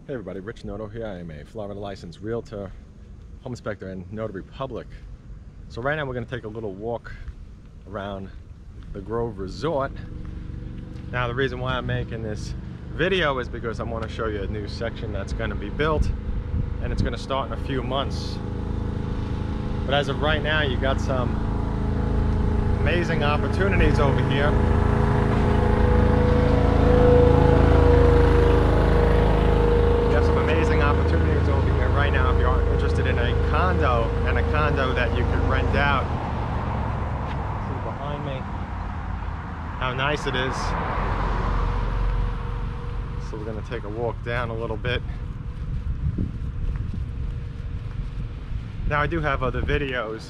Hey everybody, Rich Noto here. I am a Florida licensed realtor, home inspector, and notary public. So right now we're going to take a little walk around the Grove Resort. Now the reason why I'm making this video is because I want to show you a new section that's going to be built, and it's going to start in a few months. But as of right now, you got some amazing opportunities over here. Opportunities over here right now if you're interested in a condo, and a condo that you could rent out. See behind me how nice it is. So we're going to take a walk down a little bit. Now I do have other videos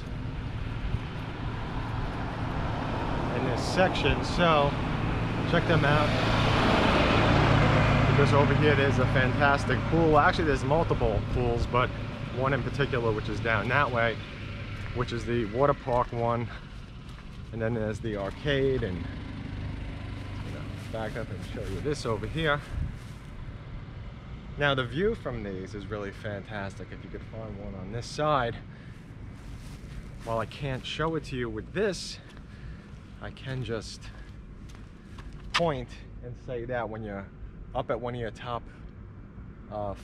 in this section, so check them out. Because over here there's a fantastic pool. Actually there's multiple pools, but one in particular which is down that way, which is the Waterpark one. And then there's the arcade, and back up and show you this over here. Now the view from these is really fantastic if you could find one on this side. While I can't show it to you with this, I can just point and say that when you're up at one of your top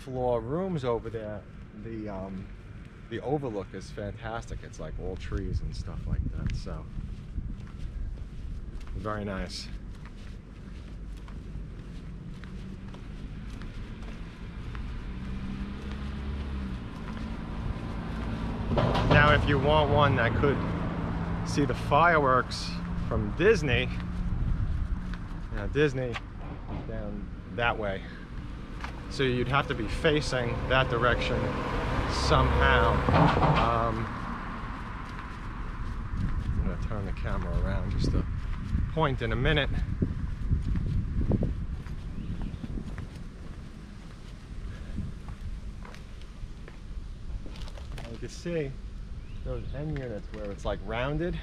floor rooms over there, the overlook is fantastic. It's like all trees and stuff like that, so very nice. Now if you want one that could see the fireworks from Disney, now Disney is down that way, so you'd have to be facing that direction somehow. I'm going to turn the camera around just to point in a minute. You can see those end units where it's like rounded.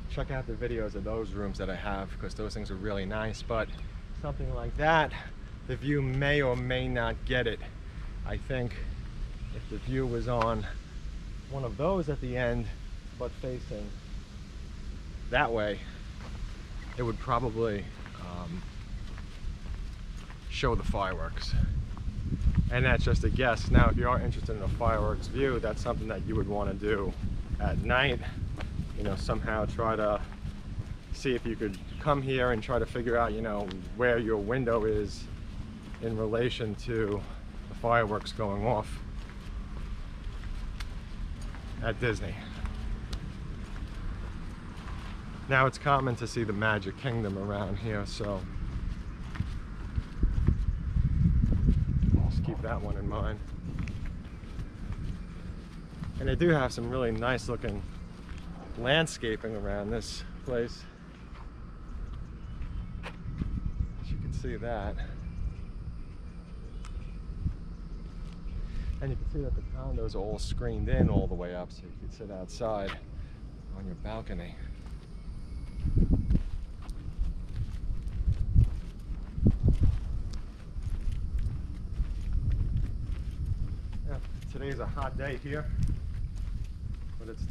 Check out the videos of those rooms that I have, because those things are really nice. But something like that, the view may or may not get it. I think if the view was on one of those at the end, but facing that way, it would probably show the fireworks. And that's just a guess. Now if you are interested in a fireworks view, that's something that you would want to do at night. Somehow try to see if you could come here and try to figure out, where your window is in relation to the fireworks going off at Disney. Now it's common to see the Magic Kingdom around here, so just keep that one in mind. And they do have some really nice looking landscaping around this place. You can see that. And you can see that the condos are all screened in all the way up, so you can sit outside on your balcony. Yeah, today's a hot day here, but it's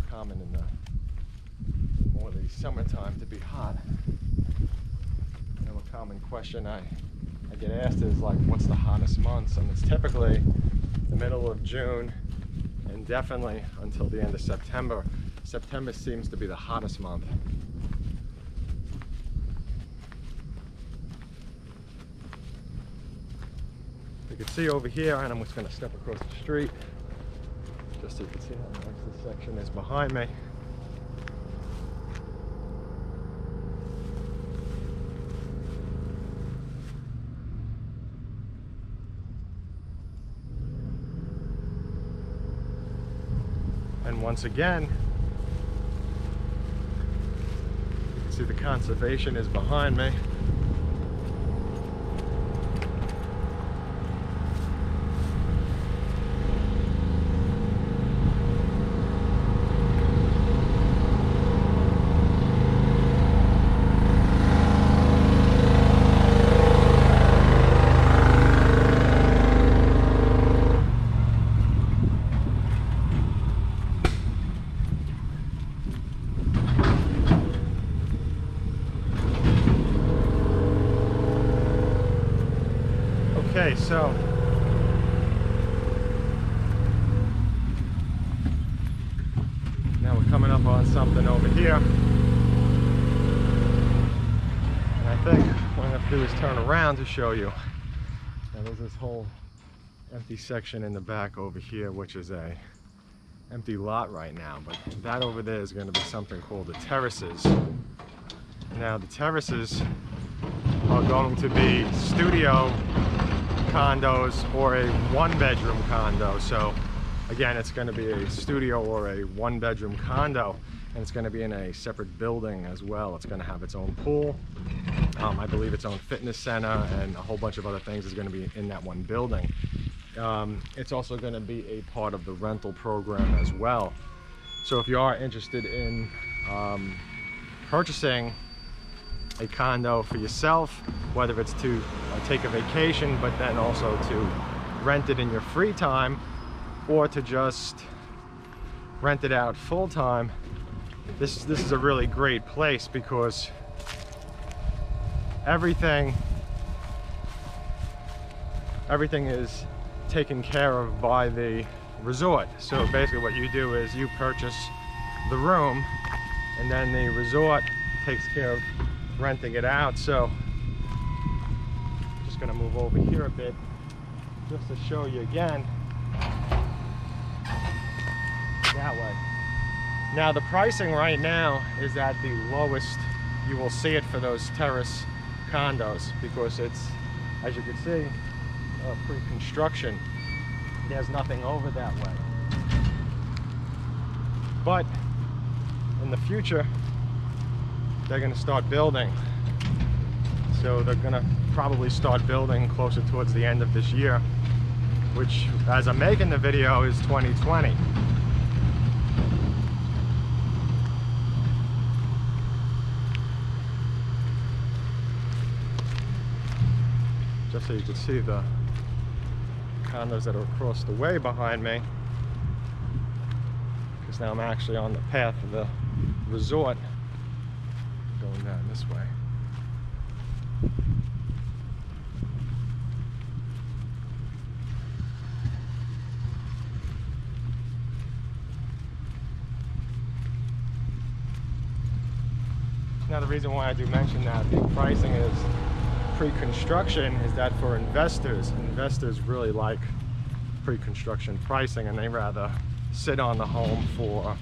common in the more the summertime to be hot. A common question I get asked is like, what's the hottest months? And it's typically the middle of June and definitely until the end of September. September seems to be the hottest month. You can see over here, and I'm just going to step across the street just so you can see how nice this section is behind me. And once again, you can see the conservation is behind me. Okay, so now we're coming up on something over here. And I think what I'm going to do is turn around to show you. Now there's this whole empty section in the back over here, which is a empty lot right now, but that over there is going to be something called the terraces. Now the terraces are going to be studio condos or a one-bedroom condo. So again, it's going to be a studio or a one-bedroom condo, and it's going to be in a separate building as well. It's going to have its own pool, I believe its own fitness center, and a whole bunch of other things is going to be in that one building. It's also going to be a part of the rental program as well. So if you are interested in purchasing a condo for yourself, whether it's to take a vacation, but then also to rent it in your free time, or to just rent it out full time, this is a really great place, because everything is taken care of by the resort. So basically what you do is you purchase the room, and then the resort takes care of renting it out. So I'm just going to move over here a bit just to show you again that way. Now the pricing right now is at the lowest you will see it for those terrace condos, because it's, as you can see, pre-construction. There's nothing over that way. But in the future, they're going to start building. So they're going to probably start building closer towards the end of this year, which, as I'm making the video, is 2020. Just so you can see the condos that are across the way behind me, because now I'm actually on the path of the resort, going down this way. Now the reason why I do mention that the pricing is pre-construction is that for investors really like pre-construction pricing, and they rather sit on the home for,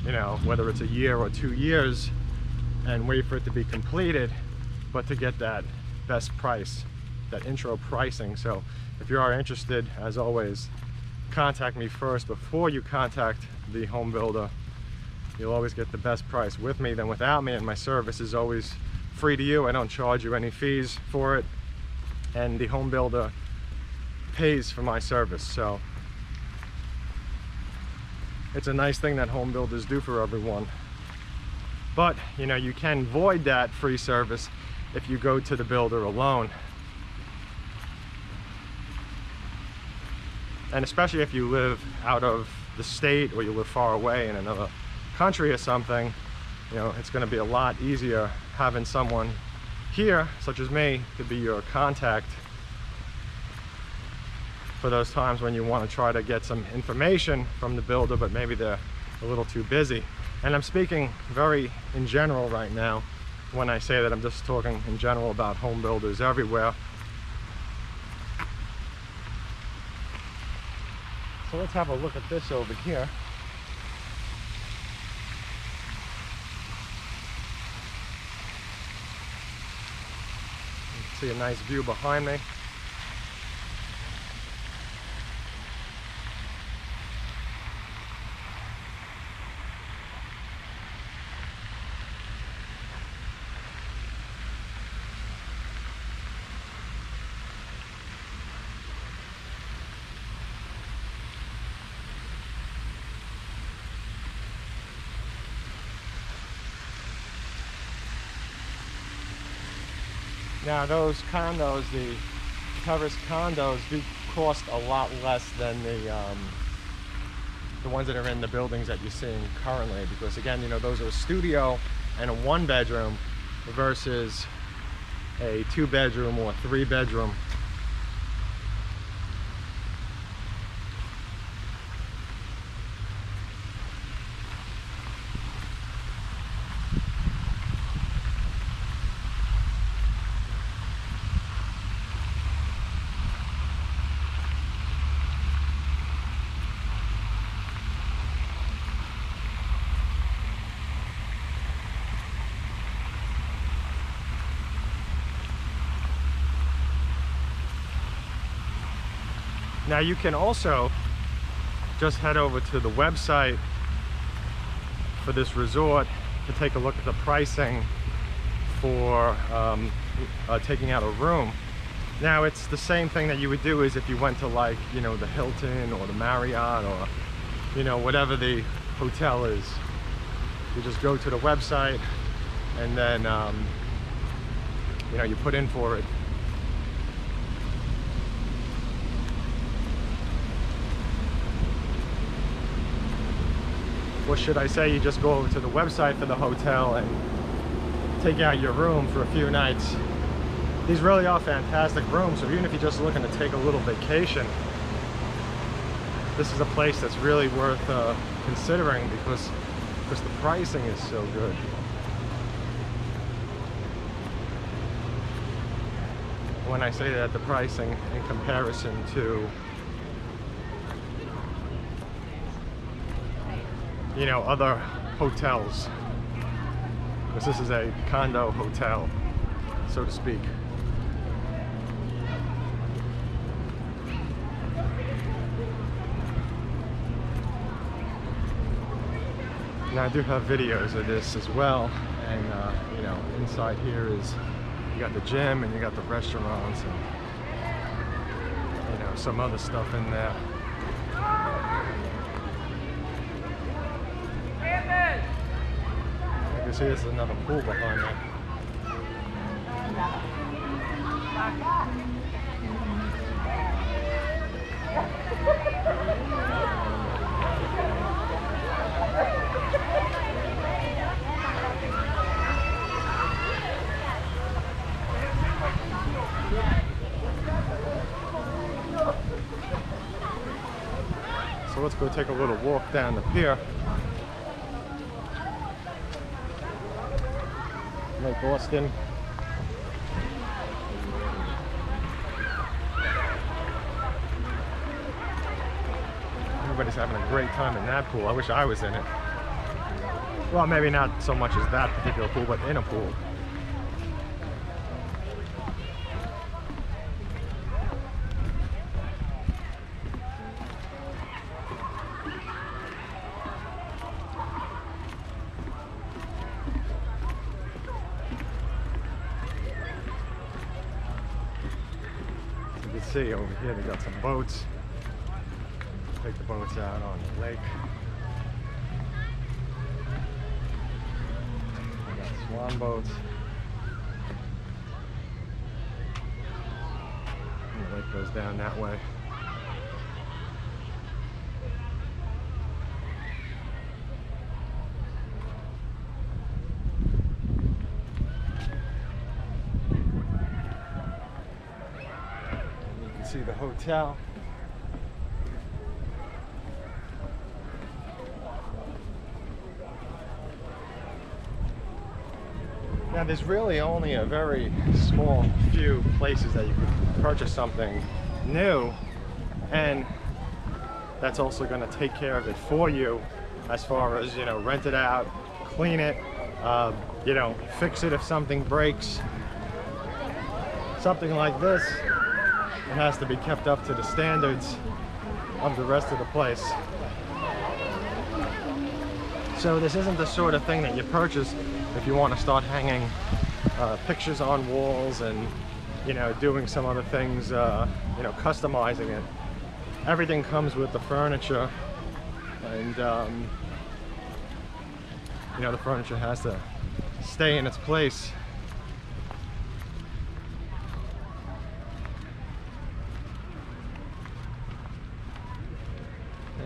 you know, whether it's a year or 2 years, and wait for it to be completed, but to get that best price, that intro pricing. So if you are interested, as always, contact me first before you contact the home builder. You'll always get the best price with me than without me, and my service is always free to you. I don't charge you any fees for it, and the home builder pays for my service. So it's a nice thing that home builders do for everyone. But you know, you can void that free service if you go to the builder alone. And especially if you live out of the state, or you live far away in another country or something, you know, it's going to be a lot easier having someone here, such as me, to be your contact for those times when you want to try to get some information from the builder, but maybe they're a little too busy. And I'm speaking very in general right now when I say that. I'm just talking in general about home builders everywhere. So let's have a look at this over here. You can see a nice view behind me. Now those condos, the terrace condos, do cost a lot less than the ones that are in the buildings that you're seeing currently, because again, you know, those are a studio and a 1-bedroom versus a 2-bedroom or 3-bedroom Now you can also just head over to the website for this resort to take a look at the pricing for taking out a room. Now it's the same thing that you would do as if you went to, like, you know, the Hilton or the Marriott or, you know, whatever the hotel is. You just go to the website and then you know, you put in for it. Or should I say, you just go over to the website for the hotel and take out your room for a few nights. These really are fantastic rooms, so even if you're just looking to take a little vacation, this is a place that's really worth considering because the pricing is so good. When I say that, the pricing in comparison to, you know, other hotels, because this is a condo hotel, so to speak. Now I do have videos of this as well, and you know, inside here is, you got the gym and you got the restaurants and, you know, some other stuff in there. You can see there's another pool behind that. So let's go take a little walk down the pier. Lake Boston. Everybody's having a great time in that pool. I wish I was in it. Well, maybe not so much as that particular pool, but in a pool. See over here, they got some boats. Take the boats out on the lake. We got swan boats. And the lake goes down that way. See the hotel. Now there's really only a very small few places that you could purchase something new, and that's also going to take care of it for you, as far as, you know, rent it out, clean it, you know, fix it if something breaks. Something like this, it has to be kept up to the standards of the rest of the place. So this isn't the sort of thing that you purchase if you want to start hanging pictures on walls and, you know, doing some other things, you know, customizing it. Everything comes with the furniture, and you know, the furniture has to stay in its place.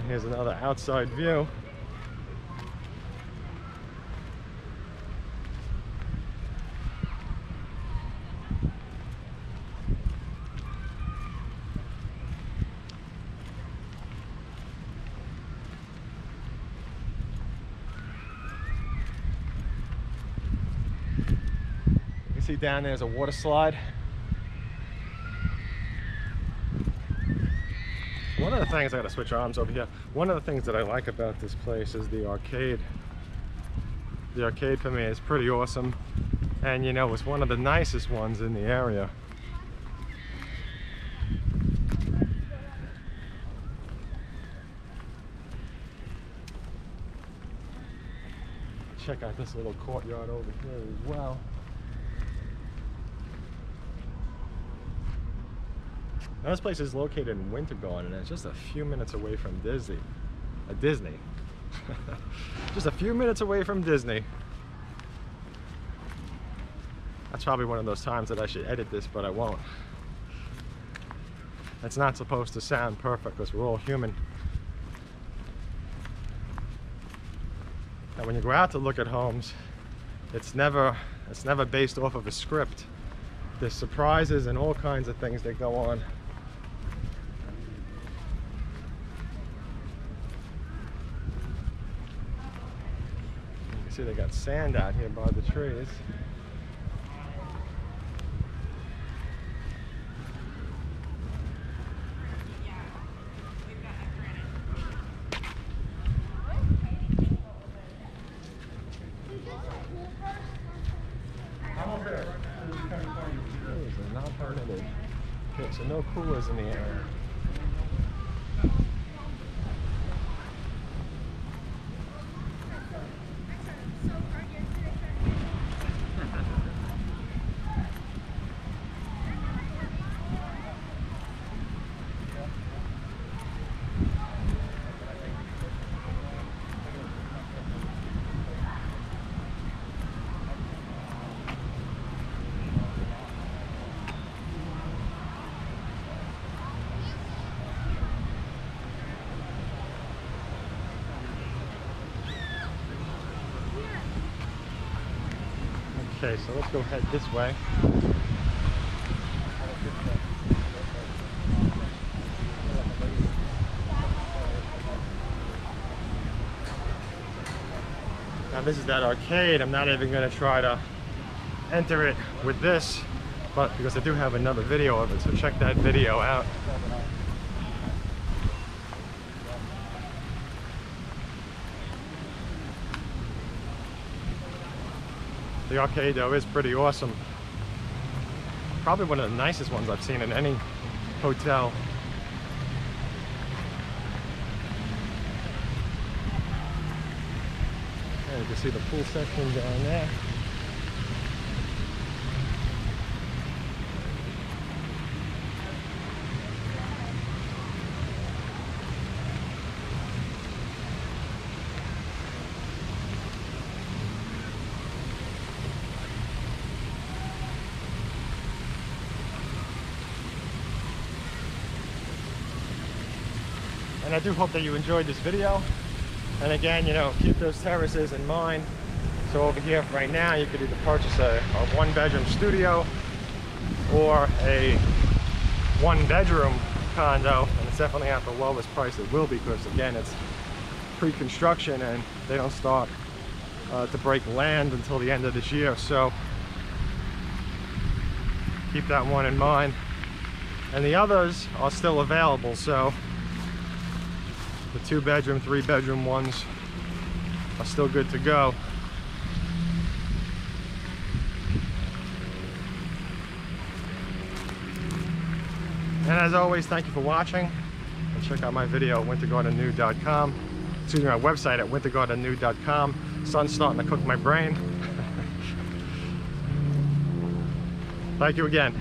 Here's another outside view. You can see down there's a water slide. One of the things, I gotta switch arms over here. One of the things that I like about this place is the arcade. The arcade for me is pretty awesome, and you know, it's one of the nicest ones in the area. check out this little courtyard over here as well. Now, this place is located in Wintergarden, and it's just a few minutes away from Disney. Just a few minutes away from Disney. That's probably one of those times that I should edit this, but I won't. It's not supposed to sound perfect because we're all human. And when you go out to look at homes, it's never based off of a script. There's surprises and all kinds of things that go on. You can see they got sand out here by the trees. Not permitted. Okay, so no coolers in the area. Okay, so let's go head this way. Now this is that arcade. I'm not even going to try to enter it with this, but because I do have another video of it, so check that video out. The arcade though is pretty awesome. Probably one of the nicest ones I've seen in any hotel. And you can see the pool section down there. And I do hope that you enjoyed this video. And again, you know, keep those terraces in mind. So over here right now, you could either purchase a one-bedroom studio or a one-bedroom condo. And it's definitely at the lowest price it will be, because again, it's pre-construction and they don't start to break land until the end of this year. So keep that one in mind. And the others are still available. So the 2-bedroom, 3-bedroom ones are still good to go. And as always, thank you for watching. And check out my video at wintergardennew.com. Excuse me, my website at wintergardennew.com. Sun's starting to cook my brain. Thank you again.